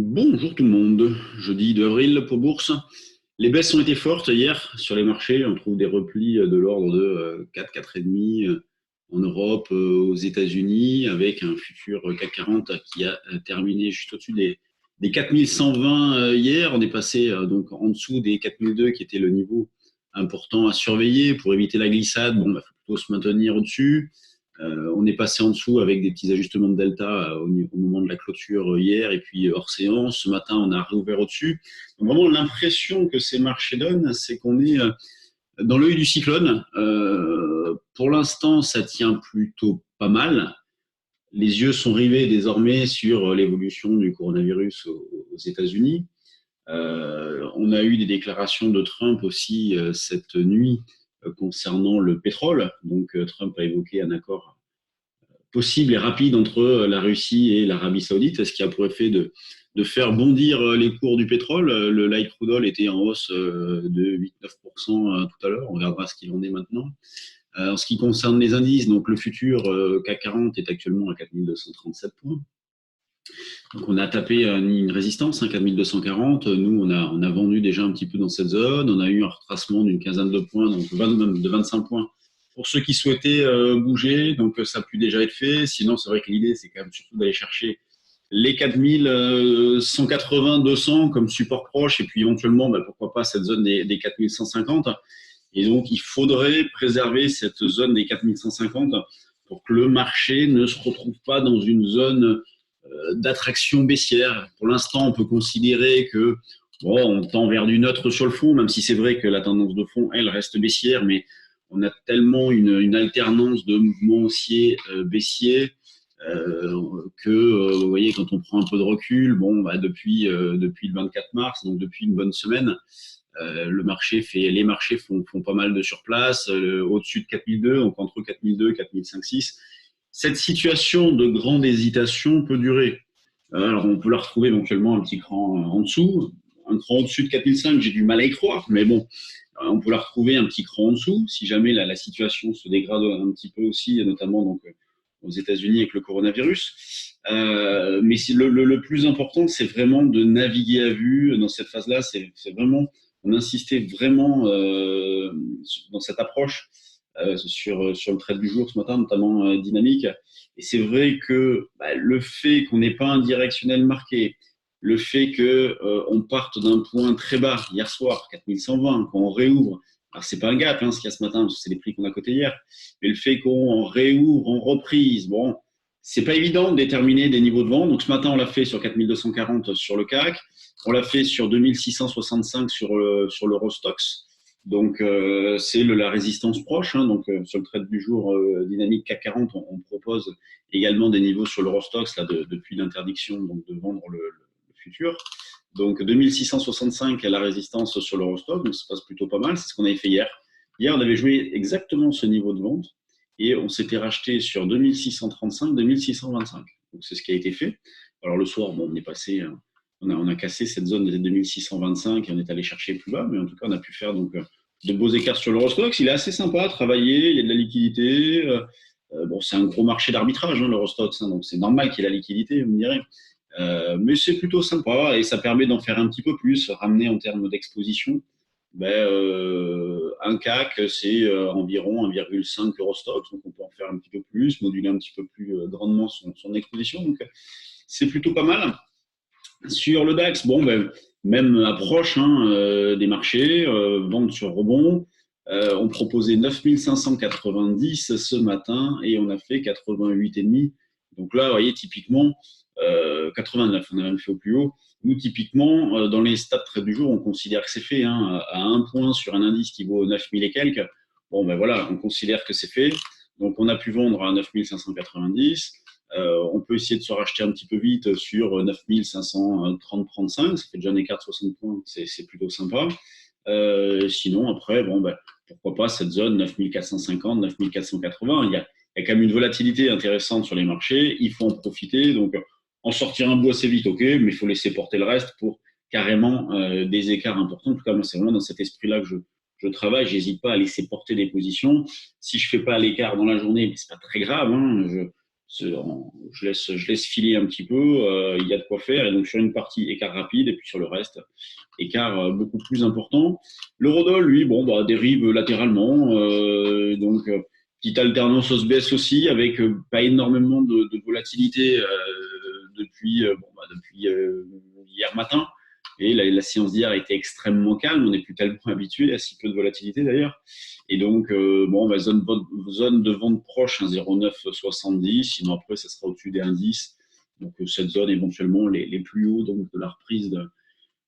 Bonjour tout le monde, jeudi 2 avril pour Bourse. Les baisses ont été fortes hier sur les marchés. On trouve des replis de l'ordre de 4, 4,5 en Europe, aux États-Unis, avec un futur CAC 40 qui a terminé juste au-dessus des 4120 hier. On est passé donc en dessous des 4002 qui était le niveau important à surveiller pour éviter la glissade. Bon, il faut plutôt se maintenir au-dessus. On est passé en dessous avec des petits ajustements de delta au moment de la clôture hier et puis hors séance. Ce matin, on a réouvert au-dessus. Donc vraiment, l'impression que ces marchés donnent, c'est qu'on est dans l'œil du cyclone. Pour l'instant, ça tient plutôt pas mal. Les yeux sont rivés désormais sur l'évolution du coronavirus aux États-Unis. On a eu des déclarations de Trump aussi cette nuit concernant le pétrole. Donc Trump a évoqué un accord possible et rapide entre la Russie et l'Arabie Saoudite, ce qui a pour effet de faire bondir les cours du pétrole. Le light crude oil était en hausse de 8-9% tout à l'heure. On regardera ce qu'il en est maintenant. En ce qui concerne les indices, donc le futur CAC 40 est actuellement à 4237 points. Donc on a tapé une résistance, 4240. Nous, on a vendu déjà un petit peu dans cette zone. On a eu un retracement d'une quinzaine de points, donc de 25 points pour ceux qui souhaitaient bouger. Donc ça a pu déjà être fait. Sinon, c'est vrai que l'idée, c'est quand même surtout d'aller chercher les 4180, 200 comme support proche, et puis éventuellement, pourquoi pas cette zone des 4150. Et donc, il faudrait préserver cette zone des 4150 pour que le marché ne se retrouve pas dans une zone d'attraction baissière. Pour l'instant, on peut considérer que on tend vers du neutre sur le fond, même si c'est vrai que la tendance de fond, elle, reste baissière, mais on a tellement une alternance de mouvements haussiers baissiers que, vous voyez, quand on prend un peu de recul, depuis le 24 mars, donc depuis une bonne semaine, les marchés font pas mal de surplace, au-dessus de 4002, donc entre 4002 et 4005-6. Cette situation de grande hésitation peut durer. Alors, on peut la retrouver éventuellement un petit cran en dessous. Un cran au-dessus de 4005, j'ai du mal à y croire, mais bon, on peut la retrouver un petit cran en dessous si jamais la situation se dégrade un petit peu aussi, notamment donc, aux États-Unis avec le coronavirus. Mais le plus important, c'est vraiment de naviguer à vue dans cette phase-là. C'est vraiment, on insistait vraiment dans cette approche sur le trade du jour ce matin, notamment dynamique. Et c'est vrai que le fait qu'on n'ait pas un directionnel marqué, le fait qu'on parte d'un point très bas hier soir, 4120, qu'on réouvre, alors c'est pas un gap ce qu'il y a ce matin, parce que c'est les prix qu'on a cotés hier, mais le fait qu'on réouvre en reprise, bon, c'est pas évident de déterminer des niveaux de vente. Donc ce matin, on l'a fait sur 4240 sur le CAC, on l'a fait sur 2665 sur l'Eurostoxx. Donc c'est la résistance proche. Donc sur le trade du jour dynamique CAC 40, on propose également des niveaux sur l'Eurostoxx depuis l'interdiction de vendre le futur. Donc 2665 est la résistance sur l'Eurostoxx, donc ça passe plutôt pas mal. C'est ce qu'on avait fait hier. Hier, on avait joué exactement ce niveau de vente et on s'était racheté sur 2635, 2625. Donc c'est ce qui a été fait. Alors le soir, on est passé, on a cassé cette zone des 2625 et on est allé chercher plus bas, mais en tout cas, on a pu faire donc de beaux écarts sur l'Eurostoxx. Il est assez sympa à travailler, il y a de la liquidité. C'est un gros marché d'arbitrage, l'Eurostoxx, donc c'est normal qu'il y ait la liquidité, vous me direz. Mais c'est plutôt sympa et ça permet d'en faire un petit peu plus, ramener en termes d'exposition. Un CAC, c'est environ 1,5 Eurostoxx, donc on peut en faire un petit peu plus, moduler un petit peu plus grandement son exposition. Donc c'est plutôt pas mal. Sur le DAX, même approche des marchés, vente sur rebond. On proposait 9590 ce matin et on a fait 88,5. Donc là, vous voyez, typiquement, 89, on a même fait au plus haut. Nous, typiquement, dans les stats trade du jour, on considère que c'est fait. À un point sur un indice qui vaut 9000 et quelques, voilà, on considère que c'est fait. Donc, on a pu vendre à 9590. On peut essayer de se racheter un petit peu vite sur 9530-35. Ça fait déjà un écart de 60 points, c'est plutôt sympa. Sinon, après, pourquoi pas cette zone 9450, 9480. Il y a quand même une volatilité intéressante sur les marchés. Il faut en profiter. Donc, en sortir un bout assez vite, ok, mais il faut laisser porter le reste pour carrément des écarts importants. En tout cas, moi, c'est vraiment dans cet esprit-là que je travaille. J'hésite pas à laisser porter des positions. Si je fais pas l'écart dans la journée, c'est pas très grave. je laisse filer un petit peu, il y a de quoi faire. Et donc sur une partie, écart rapide, et puis sur le reste, écart beaucoup plus important. L'eurodoll, lui, dérive latéralement. Petite alternance hausse-baisse aussi, avec pas énormément de volatilité depuis hier matin. Et la séance d'hier a été extrêmement calme. On n'est plus tellement habitué à si peu de volatilité d'ailleurs. Et donc, zone de vente proche, 0,970. Sinon, après, ça sera au-dessus des 1,10. Donc, cette zone, éventuellement, les plus hauts donc, de la reprise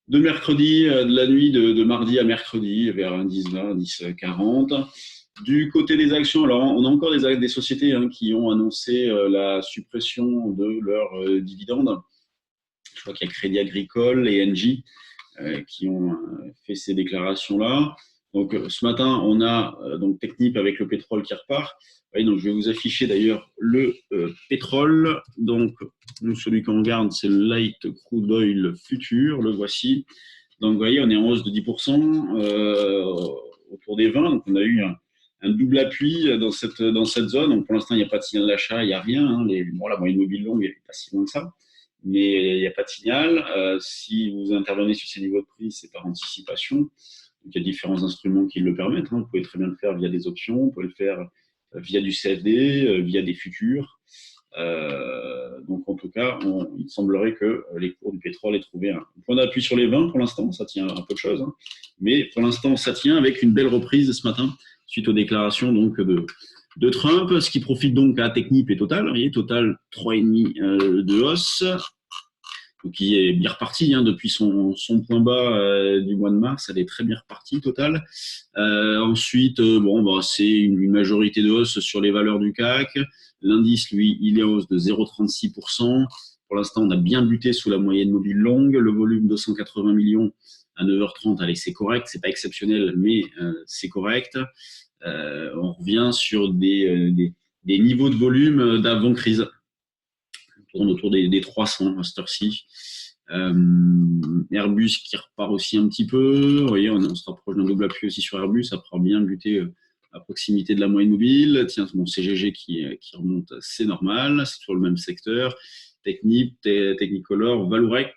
de mercredi, de la nuit de mardi à mercredi, vers 1,1020, 1,1040. Du côté des actions, alors on a encore des sociétés qui ont annoncé la suppression de leurs dividendes. Je crois qu'il y a Crédit Agricole et Engie qui ont fait ces déclarations-là. Donc, ce matin, on a donc Technip avec le pétrole qui repart. Oui, donc, je vais vous afficher d'ailleurs le pétrole. Donc, nous, celui qu'on regarde, c'est le Light Crude Oil Future. Le voici. Donc, vous voyez, on est en hausse de 10% autour des 20. Donc, on a eu un double appui dans cette zone. Donc, pour l'instant, il n'y a pas de signal d'achat, il n'y a rien. La moyenne mobile longue, elle n'est pas si loin que ça. Mais il n'y a pas de signal. Si vous intervenez sur ces niveaux de prix, c'est par anticipation. Donc, il y a différents instruments qui le permettent. Vous pouvez très bien le faire via des options, vous pouvez le faire via du CFD, via des futurs. Donc, en tout cas, il semblerait que les cours du pétrole aient trouvé un point d'appui sur les 20 pour l'instant. Ça tient un peu de choses. Mais pour l'instant, ça tient avec une belle reprise ce matin suite aux déclarations donc, de Trump, ce qui profite donc à Technip et Total. Vous voyez, Total 3,5 de hausse, donc qui est bien reparti depuis son point bas du mois de mars. Elle est très bien repartie, Total. Ensuite, c'est une majorité de hausse sur les valeurs du CAC. L'indice, lui, il est en hausse de 0,36%. Pour l'instant, on a bien buté sous la moyenne mobile longue. Le volume 280 millions à 9h30, allez, c'est correct. C'est pas exceptionnel, mais c'est correct. On revient sur des niveaux de volume d'avant-crise. On tourne autour des 300 à cette heure-ci. Airbus qui repart aussi un petit peu. Vous voyez, on se rapproche d'un double appui aussi sur Airbus. Après bien buté à proximité de la moyenne mobile. Tiens, CGG qui remonte, c'est normal. C'est toujours le même secteur. Technip, Technicolor, Vallourec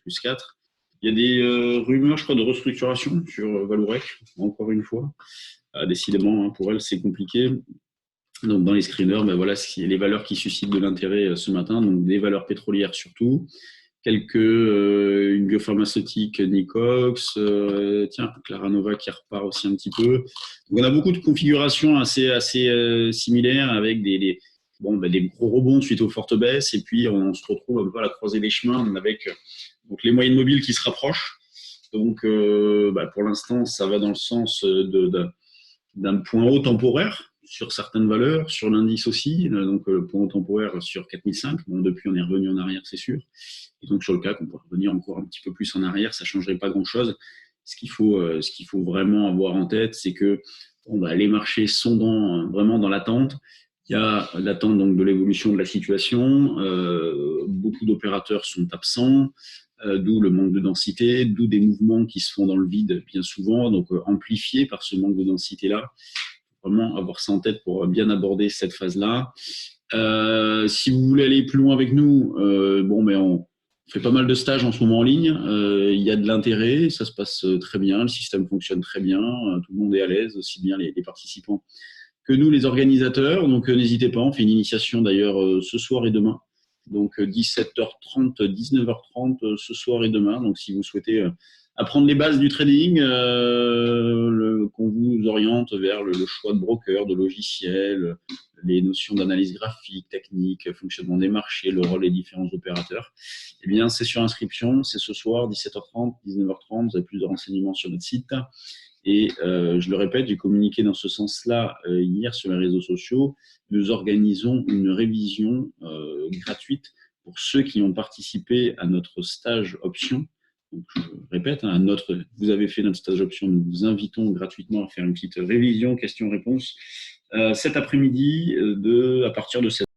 plus 4. Il y a des rumeurs, je crois, de restructuration sur Vallourec, encore une fois. Décidément, pour elle, c'est compliqué. Donc, dans les screeners, les valeurs qui suscitent de l'intérêt ce matin, donc des valeurs pétrolières surtout, une biopharmaceutique Nicox, Claranova qui repart aussi un petit peu. Donc, on a beaucoup de configurations assez similaires avec des gros rebonds suite aux fortes baisses, et puis on se retrouve un peu à la croisée des chemins avec les moyennes mobiles qui se rapprochent. Donc, pour l'instant, ça va dans le sens d'un point haut temporaire sur certaines valeurs, sur l'indice aussi, donc le point haut temporaire sur 4005. Depuis, on est revenu en arrière, c'est sûr. Et donc, sur le CAC, on pourrait revenir encore un petit peu plus en arrière, ça ne changerait pas grand-chose. Ce qu'il faut vraiment avoir en tête, c'est que les marchés sont vraiment dans l'attente. Il y a l'attente donc, de l'évolution de la situation. Beaucoup d'opérateurs sont absents, d'où le manque de densité, d'où des mouvements qui se font dans le vide bien souvent, donc amplifiés par ce manque de densité-là. Vraiment avoir ça en tête pour bien aborder cette phase-là. Si vous voulez aller plus loin avec nous, on fait pas mal de stages en ce moment en ligne. Il y a de l'intérêt, ça se passe très bien, le système fonctionne très bien, tout le monde est à l'aise, aussi bien les participants que nous, les organisateurs. Donc, n'hésitez pas, on fait une initiation d'ailleurs ce soir et demain. Donc, 17h30, 19h30 ce soir et demain. Donc, si vous souhaitez apprendre les bases du trading, qu'on vous oriente vers le choix de broker, de logiciels, les notions d'analyse graphique, technique, fonctionnement des marchés, le rôle des différents opérateurs, eh bien, c'est sur inscription, c'est ce soir, 17h30, 19h30. Vous avez plus de renseignements sur notre site. Et je le répète, j'ai communiqué dans ce sens-là hier sur les réseaux sociaux. Nous organisons une révision gratuite pour ceux qui ont participé à notre stage option. Donc, je répète, vous avez fait notre stage option, nous vous invitons gratuitement à faire une petite révision, questions-réponses cet après-midi à partir de 7h.